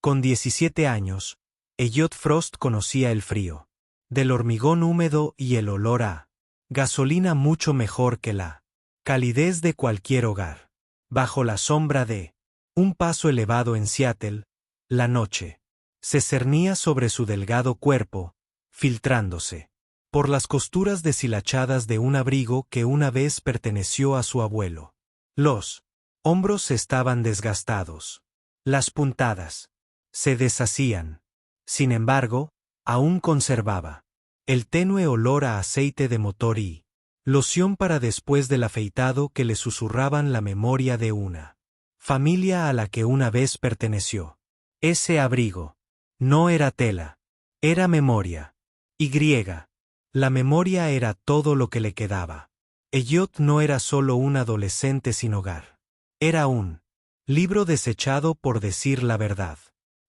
Con 17 años, Elliot Frost conocía el frío, del hormigón húmedo y el olor a gasolina mucho mejor que la calidez de cualquier hogar. Bajo la sombra de un paso elevado en Seattle, la noche se cernía sobre su delgado cuerpo, filtrándose por las costuras deshilachadas de un abrigo que una vez perteneció a su abuelo. Los hombros estaban desgastados. Las puntadas se deshacían. Sin embargo, aún conservaba el tenue olor a aceite de motor y loción para después del afeitado que le susurraban la memoria de una familia a la que una vez perteneció. Ese abrigo no era tela, era memoria. Y la memoria era todo lo que le quedaba. Elliot no era solo un adolescente sin hogar. Era un libro desechado por decir la verdad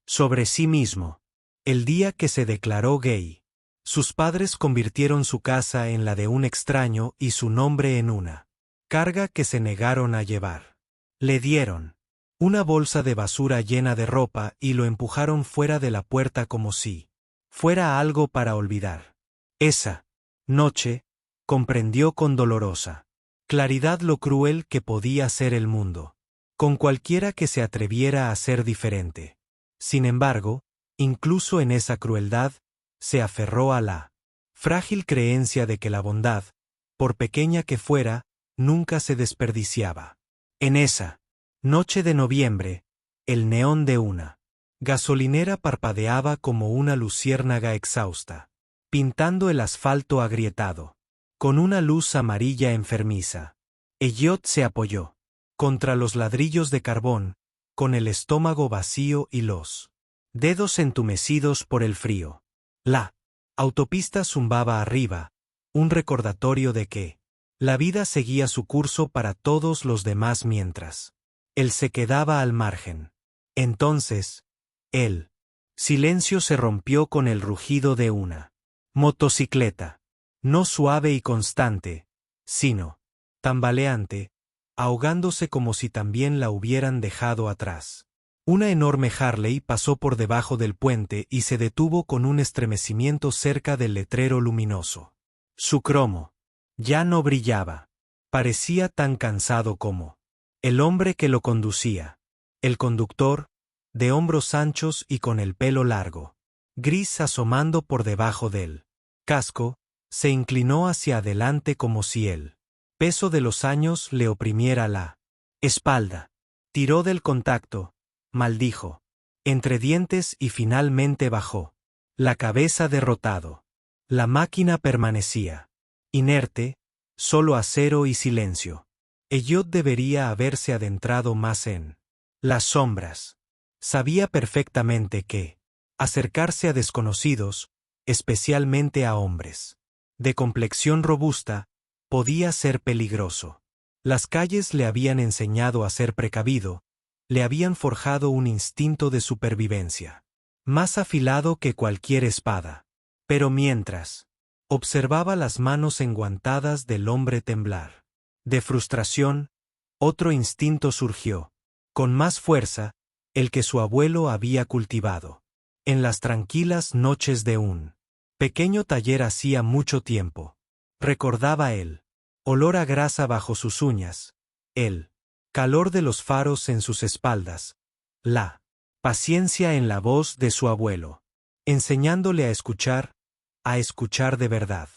sobre sí mismo. El día que se declaró gay, sus padres convirtieron su casa en la de un extraño y su nombre en una carga que se negaron a llevar. Le dieron una bolsa de basura llena de ropa y lo empujaron fuera de la puerta como si fuera algo para olvidar. Esa noche, comprendió con dolorosa claridad lo cruel que podía ser el mundo, con cualquiera que se atreviera a ser diferente. Sin embargo, incluso en esa crueldad, se aferró a la frágil creencia de que la bondad, por pequeña que fuera, nunca se desperdiciaba. En esa noche de noviembre, el neón de una gasolinera parpadeaba como una luciérnaga exhausta, pintando el asfalto agrietado con una luz amarilla enfermiza. Elliot se apoyó contra los ladrillos de carbón, con el estómago vacío y los dedos entumecidos por el frío. La autopista zumbaba arriba, un recordatorio de que la vida seguía su curso para todos los demás mientras él se quedaba al margen. Entonces, el silencio se rompió con el rugido de una motocicleta, no suave y constante, sino tambaleante, ahogándose como si también la hubieran dejado atrás. Una enorme Harley pasó por debajo del puente y se detuvo con un estremecimiento cerca del letrero luminoso. Su cromo ya no brillaba. Parecía tan cansado como el hombre que lo conducía. El conductor, de hombros anchos y con el pelo largo, gris asomando por debajo del casco, se inclinó hacia adelante como si el peso de los años le oprimiera la espalda. Tiró del contacto, maldijo entre dientes y finalmente bajó la cabeza derrotado. La máquina permanecía inerte, solo acero y silencio. Elliot debería haberse adentrado más en las sombras. Sabía perfectamente que acercarse a desconocidos, especialmente a hombres de complexión robusta, podía ser peligroso. Las calles le habían enseñado a ser precavido, le habían forjado un instinto de supervivencia, más afilado que cualquier espada. Pero mientras observaba las manos enguantadas del hombre temblar de frustración, otro instinto surgió, con más fuerza, el que su abuelo había cultivado en las tranquilas noches de un pequeño taller hacía mucho tiempo. Recordaba el olor a grasa bajo sus uñas, el calor de los faros en sus espaldas, la paciencia en la voz de su abuelo, enseñándole a escuchar de verdad.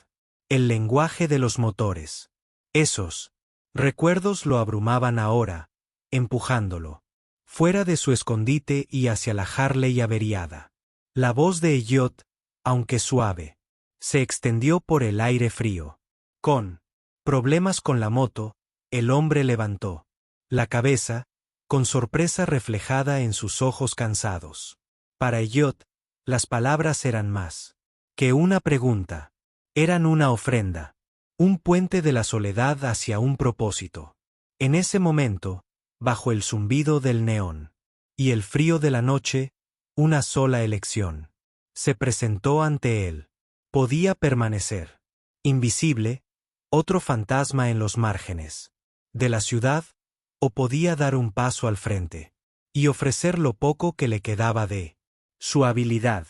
El lenguaje de los motores. Esos recuerdos lo abrumaban ahora, empujándolo fuera de su escondite y hacia la Harley averiada. La voz de Elliot, aunque suave, se extendió por el aire frío. Con problemas con la moto, el hombre levantó la cabeza, con sorpresa reflejada en sus ojos cansados. Para Elliot, las palabras eran más que una pregunta. Eran una ofrenda, un puente de la soledad hacia un propósito. En ese momento, bajo el zumbido del neón y el frío de la noche, una sola elección se presentó ante él. Podía permanecer invisible, otro fantasma en los márgenes de la ciudad, o podía dar un paso al frente. y ofrecer lo poco que le quedaba de su habilidad,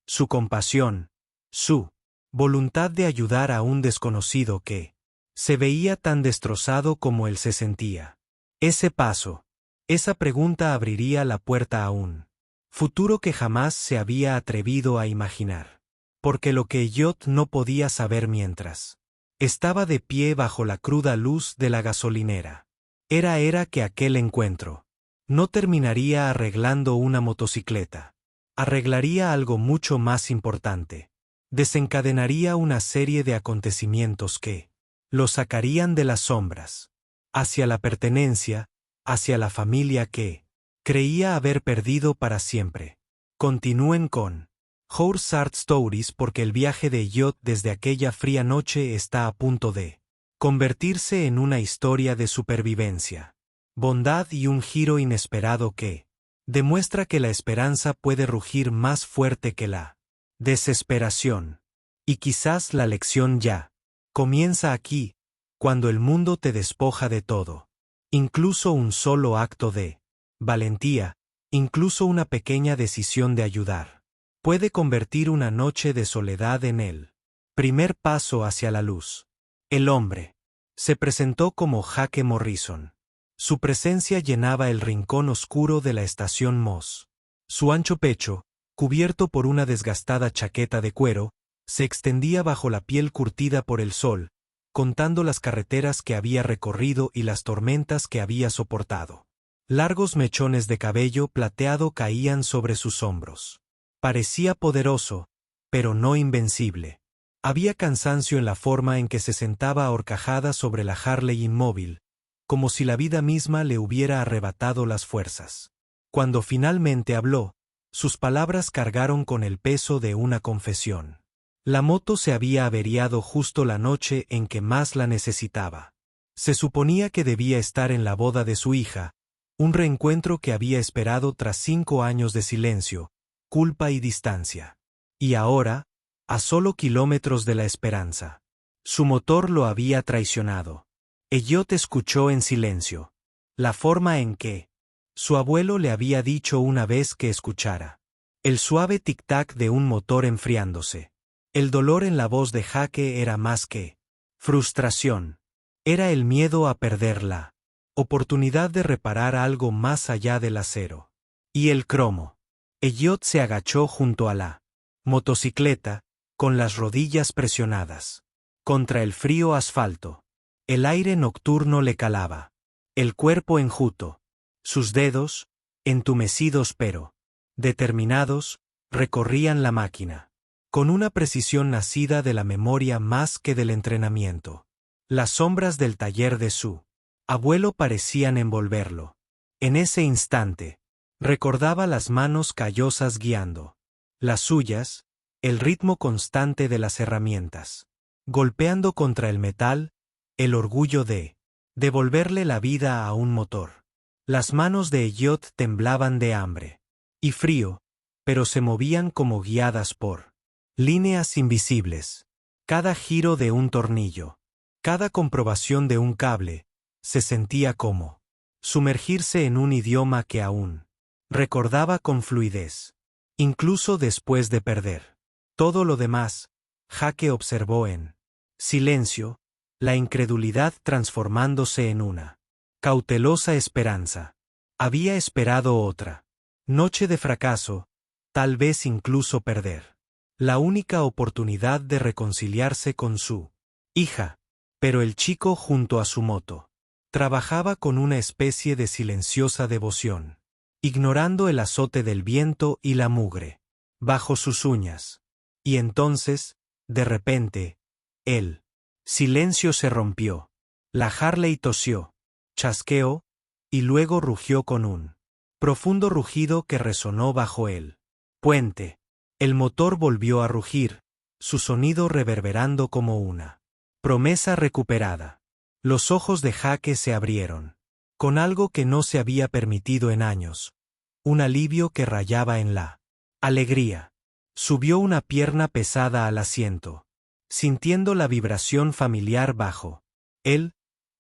su compasión, su voluntad de ayudar a un desconocido que se veía tan destrozado como él se sentía. Ese paso, esa pregunta abriría la puerta a un futuro que jamás se había atrevido a imaginar. Porque lo que Elliot no podía saber mientras estaba de pie bajo la cruda luz de la gasolinera era que aquel encuentro no terminaría arreglando una motocicleta. Arreglaría algo mucho más importante. Desencadenaría una serie de acontecimientos que lo sacarían de las sombras, hacia la pertenencia, hacia la familia que creía haber perdido para siempre. Continúen con Horse Art Stories porque el viaje de Elliot desde aquella fría noche está a punto de convertirse en una historia de supervivencia, bondad y un giro inesperado que demuestra que la esperanza puede rugir más fuerte que la desesperación. Y quizás la lección ya comienza aquí, cuando el mundo te despoja de todo. Incluso un solo acto de valentía, incluso una pequeña decisión de ayudar, puede convertir una noche de soledad en el primer paso hacia la luz. El hombre se presentó como Jake Morrison. Su presencia llenaba el rincón oscuro de la estación Moss. Su ancho pecho, cubierto por una desgastada chaqueta de cuero, se extendía bajo la piel curtida por el sol, contando las carreteras que había recorrido y las tormentas que había soportado. Largos mechones de cabello plateado caían sobre sus hombros. Parecía poderoso, pero no invencible. Había cansancio en la forma en que se sentaba a horcajada sobre la Harley inmóvil, como si la vida misma le hubiera arrebatado las fuerzas. Cuando finalmente habló, sus palabras cargaron con el peso de una confesión. La moto se había averiado justo la noche en que más la necesitaba. Se suponía que debía estar en la boda de su hija, un reencuentro que había esperado tras 5 años de silencio, culpa y distancia. Y ahora, a solo kilómetros de la esperanza, su motor lo había traicionado. Elliot escuchó en silencio la forma en que su abuelo le había dicho una vez que escuchara. El suave tic-tac de un motor enfriándose. El dolor en la voz de Jake era más que frustración. Era el miedo a perder la oportunidad de reparar algo más allá del acero. Y el cromo. Elliot se agachó junto a la motocicleta, con las rodillas presionadas contra el frío asfalto. El aire nocturno le calaba. El cuerpo enjuto. Sus dedos, entumecidos pero determinados, recorrían la máquina, con una precisión nacida de la memoria más que del entrenamiento. Las sombras del taller de su abuelo parecían envolverlo. En ese instante, recordaba las manos callosas guiando. Las suyas, el ritmo constante de las herramientas. Golpeando contra el metal, el orgullo de devolverle la vida a un motor. Las manos de Elliot temblaban de hambre y frío, pero se movían como guiadas por líneas invisibles. Cada giro de un tornillo, cada comprobación de un cable, se sentía como sumergirse en un idioma que aún recordaba con fluidez, incluso después de perder. Todo lo demás, Jake observó en silencio, la incredulidad transformándose en una cautelosa esperanza. Había esperado otra noche de fracaso, tal vez incluso perder la única oportunidad de reconciliarse con su hija. Pero el chico junto a su moto trabajaba con una especie de silenciosa devoción, ignorando el azote del viento y la mugre bajo sus uñas. Y entonces, de repente, el silencio se rompió. La Harley tosió, chasqueó, y luego rugió con un profundo rugido que resonó bajo el puente. El motor volvió a rugir, su sonido reverberando como una promesa recuperada. Los ojos de Jake se abrieron, con algo que no se había permitido en años, un alivio que rayaba en la alegría. Subió una pierna pesada al asiento, sintiendo la vibración familiar bajo él,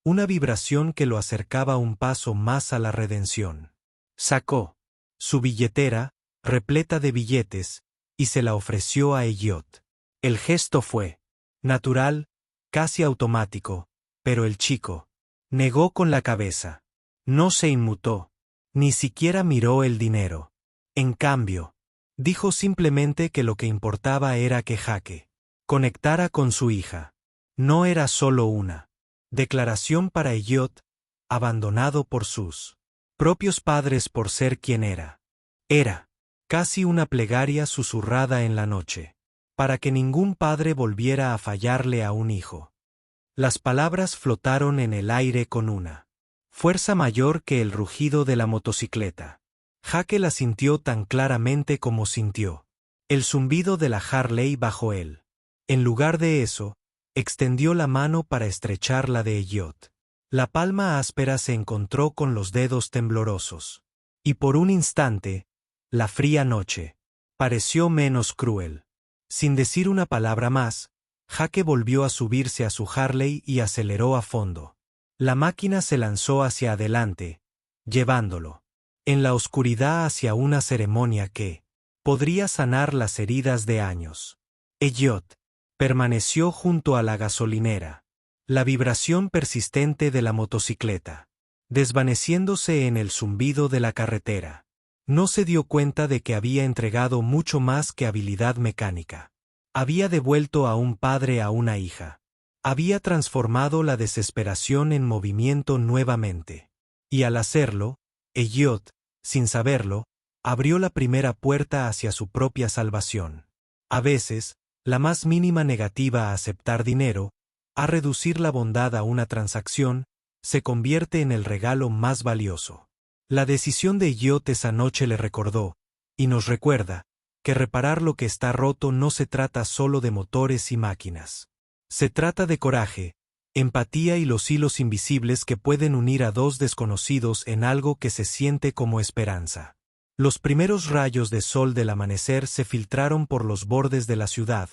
una vibración que lo acercaba un paso más a la redención. Sacó su billetera, repleta de billetes, y se la ofreció a Elliot. El gesto fue natural, casi automático, pero el chico negó con la cabeza. No se inmutó, ni siquiera miró el dinero. En cambio, dijo simplemente que lo que importaba era que Jake conectara con su hija. No era solo una declaración para Elliot, abandonado por sus propios padres por ser quien era. Era casi una plegaria susurrada en la noche, para que ningún padre volviera a fallarle a un hijo. Las palabras flotaron en el aire con una fuerza mayor que el rugido de la motocicleta. Jake la sintió tan claramente como sintió el zumbido de la Harley bajo él. En lugar de eso, extendió la mano para estrechar la de Elliot. La palma áspera se encontró con los dedos temblorosos. Y por un instante, la fría noche pareció menos cruel. Sin decir una palabra más, Jake volvió a subirse a su Harley y aceleró a fondo. La máquina se lanzó hacia adelante, llevándolo en la oscuridad hacia una ceremonia que podría sanar las heridas de años. Elliot permaneció junto a la gasolinera, la vibración persistente de la motocicleta desvaneciéndose en el zumbido de la carretera. No se dio cuenta de que había entregado mucho más que habilidad mecánica. Había devuelto a un padre a una hija. Había transformado la desesperación en movimiento nuevamente. Y al hacerlo, Elliot, sin saberlo, abrió la primera puerta hacia su propia salvación. A veces, la más mínima negativa a aceptar dinero, a reducir la bondad a una transacción, se convierte en el regalo más valioso. La decisión de Elliot esa noche le recordó, y nos recuerda, que reparar lo que está roto no se trata solo de motores y máquinas. Se trata de coraje, empatía y los hilos invisibles que pueden unir a dos desconocidos en algo que se siente como esperanza. Los primeros rayos de sol del amanecer se filtraron por los bordes de la ciudad,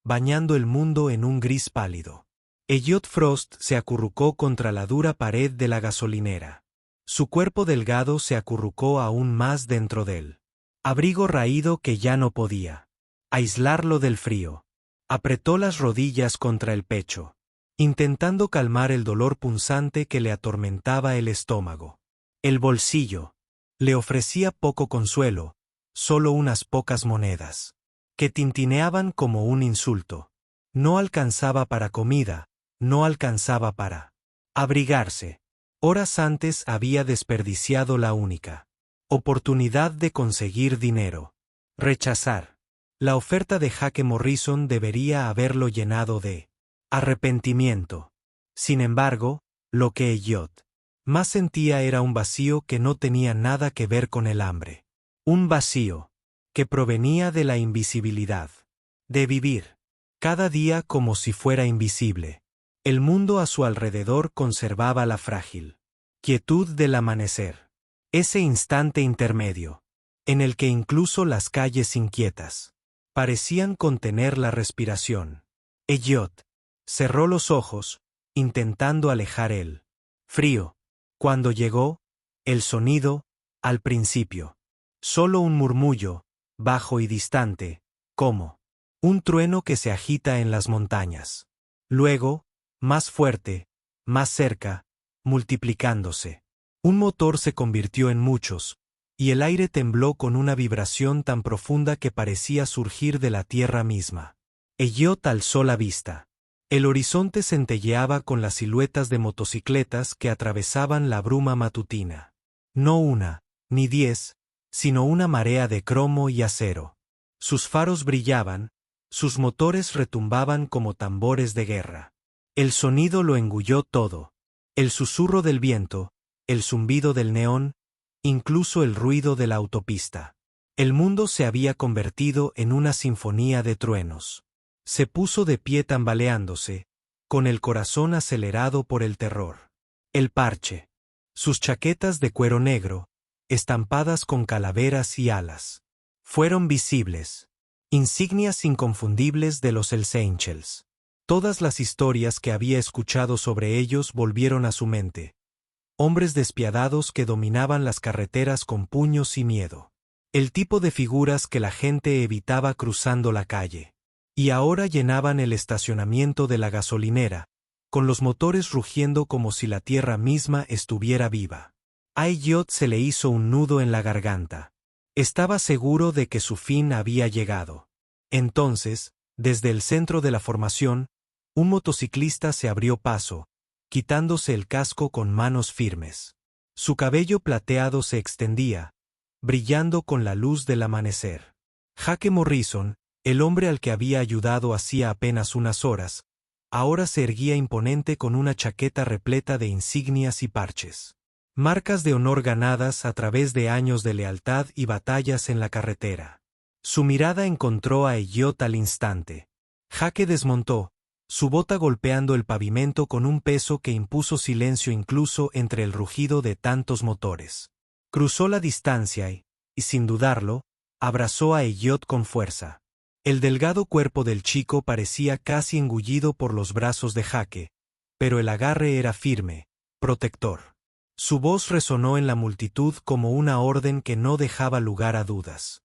bañando el mundo en un gris pálido. Elliot Frost se acurrucó contra la dura pared de la gasolinera. Su cuerpo delgado se acurrucó aún más dentro de él. Abrigo raído que ya no podía aislarlo del frío. Apretó las rodillas contra el pecho, intentando calmar el dolor punzante que le atormentaba el estómago. El bolsillo le ofrecía poco consuelo, solo unas pocas monedas, que tintineaban como un insulto. No alcanzaba para comida, no alcanzaba para abrigarse. Horas antes había desperdiciado la única oportunidad de conseguir dinero. Rechazar la oferta de Jake Morrison debería haberlo llenado de arrepentimiento. Sin embargo, lo que Elliot más sentía era un vacío que no tenía nada que ver con el hambre. Un vacío que provenía de la invisibilidad. De vivir cada día como si fuera invisible. El mundo a su alrededor conservaba la frágil quietud del amanecer. Ese instante intermedio, en el que incluso las calles inquietas parecían contener la respiración. Elliot cerró los ojos, intentando alejar el frío. Cuando llegó, el sonido, al principio, solo un murmullo, bajo y distante, como un trueno que se agita en las montañas. Luego, más fuerte, más cerca, multiplicándose. Un motor se convirtió en muchos, y el aire tembló con una vibración tan profunda que parecía surgir de la tierra misma. Elliot alzó la vista. El horizonte centelleaba con las siluetas de motocicletas que atravesaban la bruma matutina. No una, ni 10, sino una marea de cromo y acero. Sus faros brillaban, sus motores retumbaban como tambores de guerra. El sonido lo engulló todo. El susurro del viento, el zumbido del neón, incluso el ruido de la autopista. El mundo se había convertido en una sinfonía de truenos. Se puso de pie tambaleándose, con el corazón acelerado por el terror. El parche. Sus chaquetas de cuero negro, estampadas con calaveras y alas, fueron visibles. Insignias inconfundibles de los Hells Angels. Todas las historias que había escuchado sobre ellos volvieron a su mente. hombres despiadados que dominaban las carreteras con puños y miedo. El tipo de figuras que la gente evitaba cruzando la calle. Y ahora llenaban el estacionamiento de la gasolinera, con los motores rugiendo como si la tierra misma estuviera viva. A Elliot se le hizo un nudo en la garganta. Estaba seguro de que su fin había llegado. Entonces, desde el centro de la formación, un motociclista se abrió paso, quitándose el casco con manos firmes. Su cabello plateado se extendía, brillando con la luz del amanecer. Jake Morrison, el hombre al que había ayudado hacía apenas unas horas, ahora se erguía imponente con una chaqueta repleta de insignias y parches. Marcas de honor ganadas a través de años de lealtad y batallas en la carretera. Su mirada encontró a Elliot al instante. Jake desmontó, su bota golpeando el pavimento con un peso que impuso silencio incluso entre el rugido de tantos motores. Cruzó la distancia y, sin dudarlo, abrazó a Elliot con fuerza. El delgado cuerpo del chico parecía casi engullido por los brazos de Jake, pero el agarre era firme, protector. Su voz resonó en la multitud como una orden que no dejaba lugar a dudas.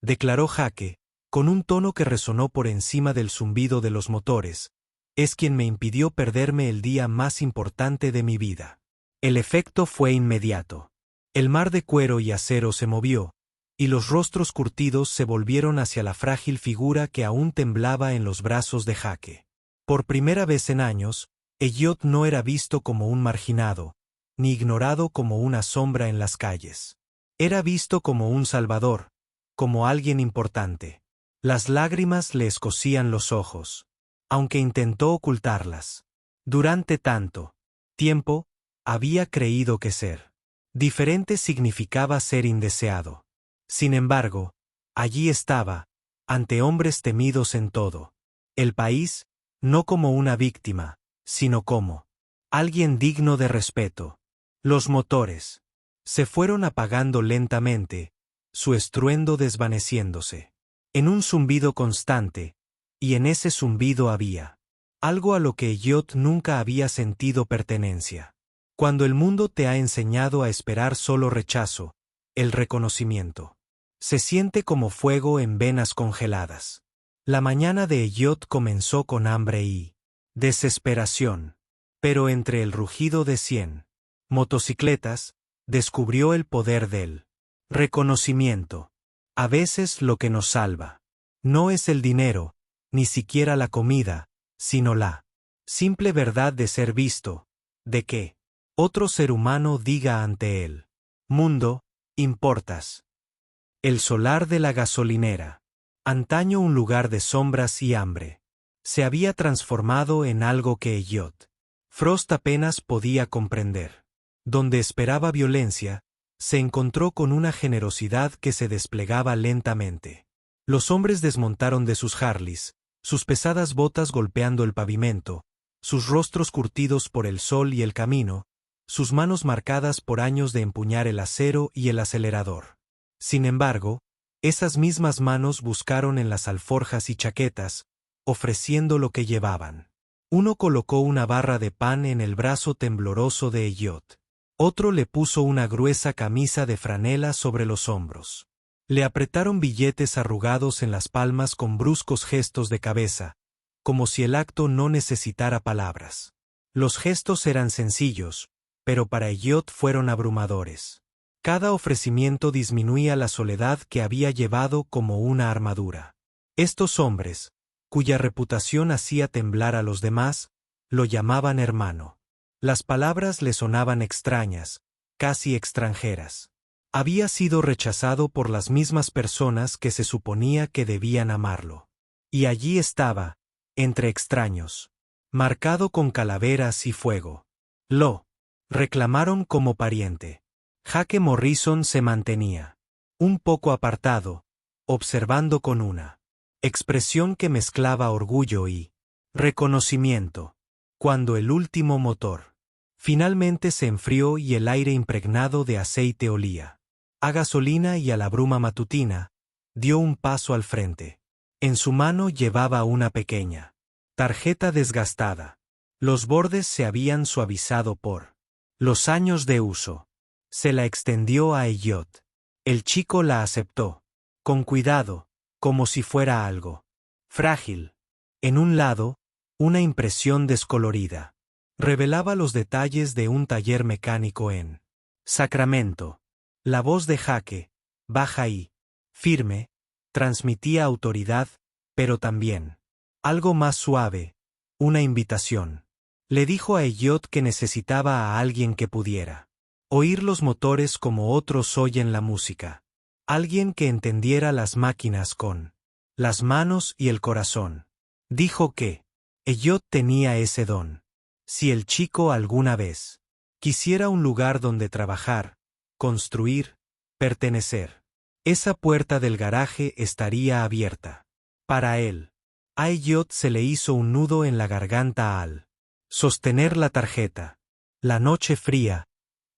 Declaró Jake, con un tono que resonó por encima del zumbido de los motores, es quien me impidió perderme el día más importante de mi vida. El efecto fue inmediato. El mar de cuero y acero se movió, y los rostros curtidos se volvieron hacia la frágil figura que aún temblaba en los brazos de Jake. Por primera vez en años, Elliot no era visto como un marginado, ni ignorado como una sombra en las calles. Era visto como un salvador, como alguien importante. Las lágrimas le escocían los ojos, aunque intentó ocultarlas. Durante tanto tiempo, había creído que ser diferente significaba ser indeseado. Sin embargo, allí estaba, ante hombres temidos en todo el país, no como una víctima, sino como alguien digno de respeto. Los motores se fueron apagando lentamente, su estruendo desvaneciéndose en un zumbido constante, y en ese zumbido había algo a lo que Elliot nunca había sentido pertenencia. Cuando el mundo te ha enseñado a esperar solo rechazo, el reconocimiento se siente como fuego en venas congeladas. La mañana de Elliot comenzó con hambre y desesperación, pero entre el rugido de 100 motocicletas, descubrió el poder del reconocimiento. A veces lo que nos salva no es el dinero, ni siquiera la comida, sino la simple verdad de ser visto, de que otro ser humano diga ante él: mundo, importas. El solar de la gasolinera, antaño un lugar de sombras y hambre, se había transformado en algo que Elliot Frost apenas podía comprender. Donde esperaba violencia, se encontró con una generosidad que se desplegaba lentamente. Los hombres desmontaron de sus Harleys, sus pesadas botas golpeando el pavimento, sus rostros curtidos por el sol y el camino, sus manos marcadas por años de empuñar el acero y el acelerador. Sin embargo, esas mismas manos buscaron en las alforjas y chaquetas, ofreciendo lo que llevaban. Uno colocó una barra de pan en el brazo tembloroso de Elliot. Otro le puso una gruesa camisa de franela sobre los hombros. Le apretaron billetes arrugados en las palmas con bruscos gestos de cabeza, como si el acto no necesitara palabras. Los gestos eran sencillos, pero para Elliot fueron abrumadores. Cada ofrecimiento disminuía la soledad que había llevado como una armadura. Estos hombres, cuya reputación hacía temblar a los demás, lo llamaban hermano. Las palabras le sonaban extrañas, casi extranjeras. Había sido rechazado por las mismas personas que se suponía que debían amarlo. Y allí estaba, entre extraños, marcado con calaveras y fuego. Lo reclamaron como pariente. Jake Morrison se mantenía un poco apartado, observando con una expresión que mezclaba orgullo y reconocimiento. Cuando el último motor finalmente se enfrió y el aire impregnado de aceite olía a gasolina y a la bruma matutina, dio un paso al frente. En su mano llevaba una pequeña tarjeta desgastada. Los bordes se habían suavizado por Los años de uso. Se la extendió a Elliot. El chico la aceptó. Con cuidado, como si fuera algo frágil. En un lado, una impresión descolorida. Revelaba los detalles de un taller mecánico en Sacramento. La voz de Jake, baja y firme, transmitía autoridad, pero también algo más suave, una invitación. Le dijo a Elliot que necesitaba a alguien que pudiera oír los motores como otros oyen la música. Alguien que entendiera las máquinas con las manos y el corazón. Dijo que Elliot tenía ese don. Si el chico alguna vez quisiera un lugar donde trabajar, construir, pertenecer, esa puerta del garaje estaría abierta. Para él. A Elliot se le hizo un nudo en la garganta al sostener la tarjeta. La noche fría,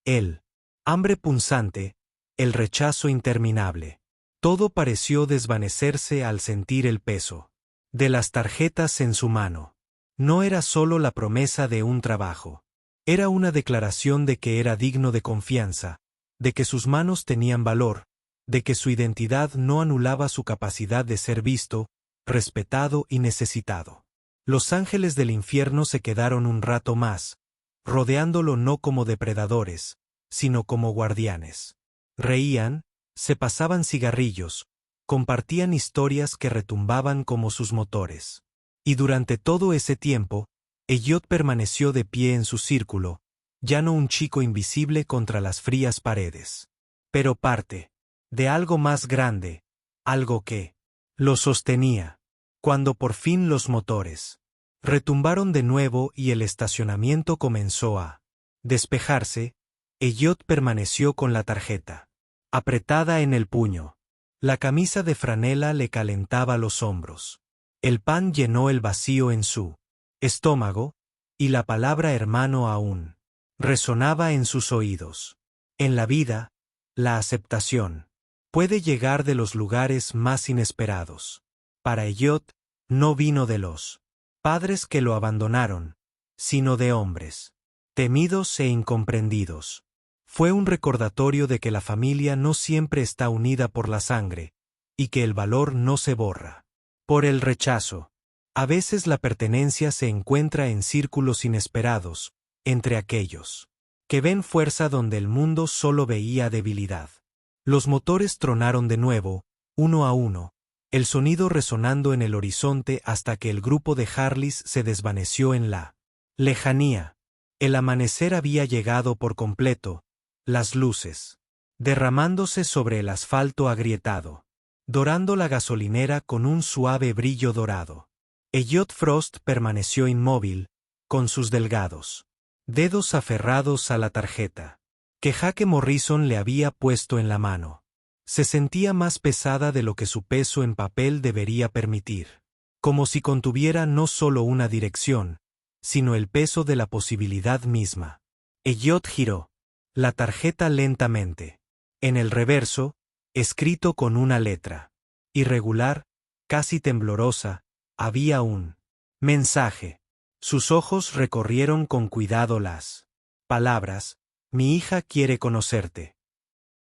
el hambre punzante, el rechazo interminable. Todo pareció desvanecerse al sentir el peso de las tarjetas en su mano. No era solo la promesa de un trabajo. Era una declaración de que era digno de confianza, de que sus manos tenían valor, de que su identidad no anulaba su capacidad de ser visto, respetado y necesitado. Los ángeles del infierno se quedaron un rato más, rodeándolo no como depredadores, sino como guardianes. Reían, se pasaban cigarrillos, compartían historias que retumbaban como sus motores. Y durante todo ese tiempo, Elliot permaneció de pie en su círculo, ya no un chico invisible contra las frías paredes, pero parte de algo más grande, algo que lo sostenía. Cuando por fin los motores retumbaron de nuevo y el estacionamiento comenzó a despejarse, Elliot permaneció con la tarjeta apretada en el puño. La camisa de franela le calentaba los hombros. El pan llenó el vacío en su estómago, y la palabra hermano aún resonaba en sus oídos. En la vida, la aceptación puede llegar de los lugares más inesperados. Para Elliot, no vino de los padres que lo abandonaron, sino de hombres temidos e incomprendidos. Fue un recordatorio de que la familia no siempre está unida por la sangre, y que el valor no se borra por el rechazo. A veces la pertenencia se encuentra en círculos inesperados, entre aquellos que ven fuerza donde el mundo solo veía debilidad. Los motores tronaron de nuevo, uno a uno, el sonido resonando en el horizonte hasta que el grupo de Harleys se desvaneció en la lejanía. El amanecer había llegado por completo, las luces derramándose sobre el asfalto agrietado, dorando la gasolinera con un suave brillo dorado. Elliot Frost permaneció inmóvil, con sus delgados dedos aferrados a la tarjeta que Jake Morrison le había puesto en la mano. Se sentía más pesada de lo que su peso en papel debería permitir, como si contuviera no solo una dirección, sino el peso de la posibilidad misma. Elliot giró la tarjeta lentamente. En el reverso, escrito con una letra irregular, casi temblorosa, había un mensaje. Sus ojos recorrieron con cuidado las palabras: mi hija quiere conocerte.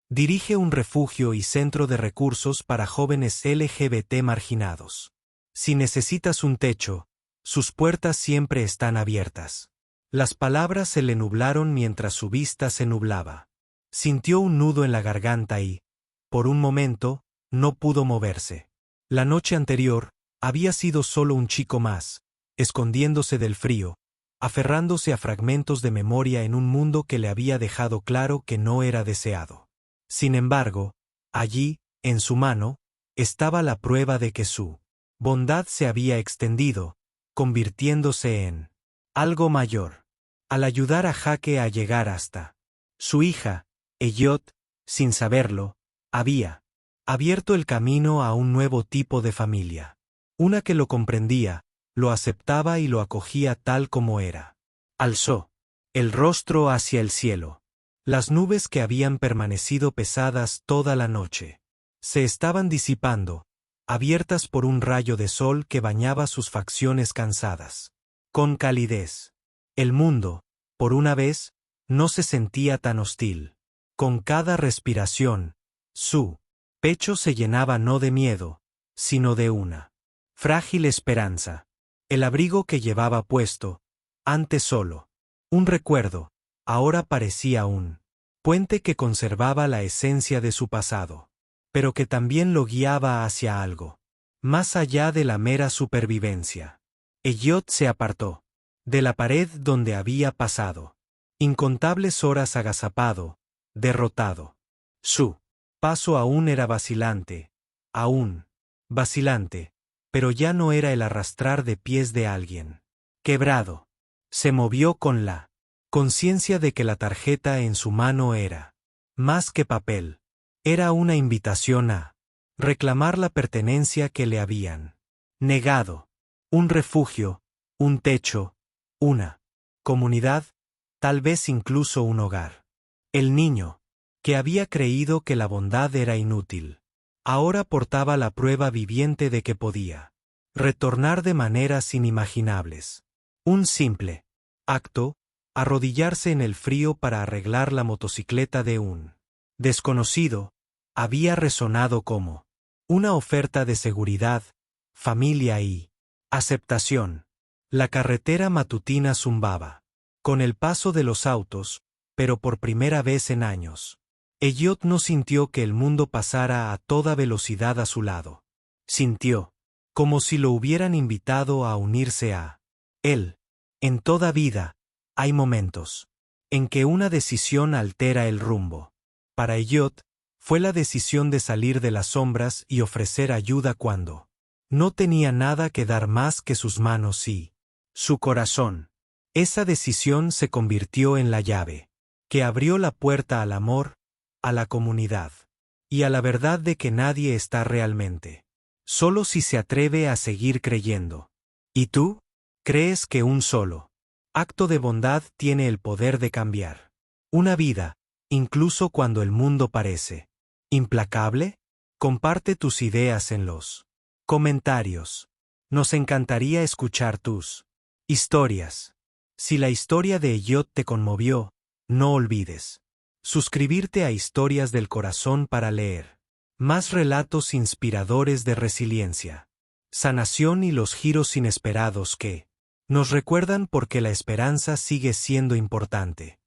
Dirige un refugio y centro de recursos para jóvenes LGBT marginados. Si necesitas un techo, sus puertas siempre están abiertas. Las palabras se le nublaron mientras su vista se nublaba. Sintió un nudo en la garganta y, por un momento, no pudo moverse. La noche anterior, había sido solo un chico más, escondiéndose del frío, aferrándose a fragmentos de memoria en un mundo que le había dejado claro que no era deseado. Sin embargo, allí, en su mano, estaba la prueba de que su bondad se había extendido, convirtiéndose en algo mayor. Al ayudar a Jake a llegar hasta su hija, Elliot, sin saberlo, había abierto el camino a un nuevo tipo de familia. Una que lo comprendía, lo aceptaba y lo acogía tal como era. Alzó el rostro hacia el cielo. Las nubes que habían permanecido pesadas toda la noche se estaban disipando, abiertas por un rayo de sol que bañaba sus facciones cansadas. Con calidez. El mundo, por una vez, no se sentía tan hostil. Con cada respiración, su pecho se llenaba no de miedo, sino de una frágil esperanza. El abrigo que llevaba puesto, antes solo un recuerdo, ahora parecía un puente que conservaba la esencia de su pasado, pero que también lo guiaba hacia algo más allá de la mera supervivencia. Elliot se apartó de la pared donde había pasado incontables horas agazapado, derrotado. Su paso aún era vacilante, pero ya no era el arrastrar de pies de alguien quebrado. Se movió con la conciencia de que la tarjeta en su mano era más que papel. Era una invitación a reclamar la pertenencia que le habían negado. Un refugio, un techo, una comunidad, tal vez incluso un hogar. El niño, que había creído que la bondad era inútil, ahora portaba la prueba viviente de que podía retornar de maneras inimaginables. Un simple acto, arrodillarse en el frío para arreglar la motocicleta de un desconocido, había resonado como una oferta de seguridad, familia y aceptación. La carretera matutina zumbaba con el paso de los autos, pero por primera vez en años, Elliot no sintió que el mundo pasara a toda velocidad a su lado. Sintió como si lo hubieran invitado a unirse a él. En toda vida, hay momentos en que una decisión altera el rumbo. Para Elliot, fue la decisión de salir de las sombras y ofrecer ayuda cuando no tenía nada que dar más que sus manos y su corazón. Esa decisión se convirtió en la llave que abrió la puerta al amor, a la comunidad y a la verdad de que nadie está realmente solo si se atreve a seguir creyendo. ¿Y tú? ¿Crees que un solo acto de bondad tiene el poder de cambiar una vida, incluso cuando el mundo parece implacable? Comparte tus ideas en los comentarios. Nos encantaría escuchar tus historias. Si la historia de Elliot te conmovió, no olvides suscribirte a Historias del Corazón para leer más relatos inspiradores de resiliencia, sanación y los giros inesperados que nos recuerdan por qué la esperanza sigue siendo importante.